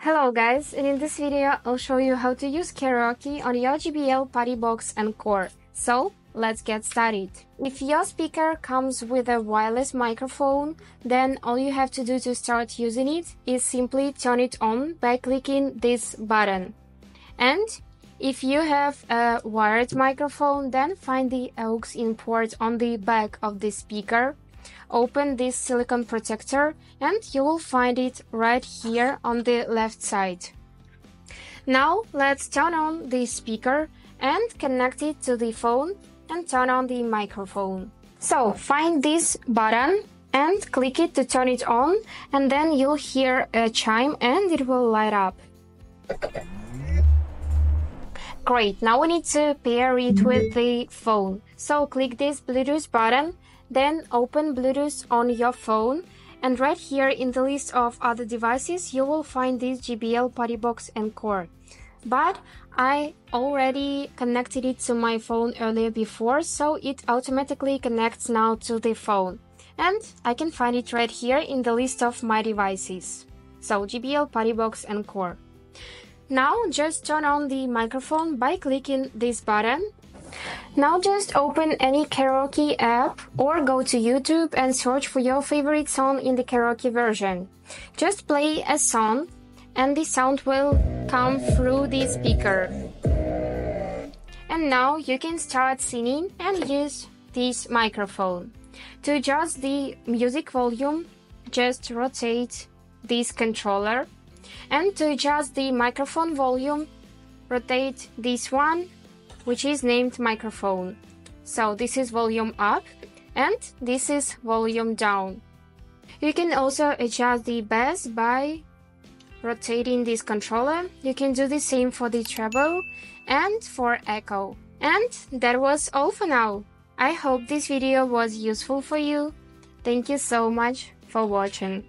Hello guys, and in this video I'll show you how to use karaoke on your JBL PartyBox Encore. So, let's get started. If your speaker comes with a wireless microphone, then all you have to do to start using it is simply turn it on by clicking this button. And if you have a wired microphone, then find the aux in port on the back of the speaker. Open this silicone protector and you will find it right here on the left side. Now let's turn on the speaker and connect it to the phone and turn on the microphone. So find this button and click it to turn it on, and then you'll hear a chime and it will light up. Great, now we need to pair it with the phone. So click this Bluetooth button, then open Bluetooth on your phone, and right here in the list of other devices you will find this JBL PartyBox Encore. But I already connected it to my phone earlier before, so it automatically connects now to the phone. And I can find it right here in the list of my devices. So JBL PartyBox Encore. Now just turn on the microphone by clicking this button. Now just open any karaoke app or go to YouTube and search for your favorite song in the karaoke version. Just play a song and the sound will come through the speaker. And now you can start singing and use this microphone. To adjust the music volume, just rotate this controller. And to adjust the microphone volume, rotate this one, which is named microphone. So this is volume up and this is volume down. You can also adjust the bass by rotating this controller. You can do the same for the treble and for echo. And that was all for now. I hope this video was useful for you. Thank you so much for watching.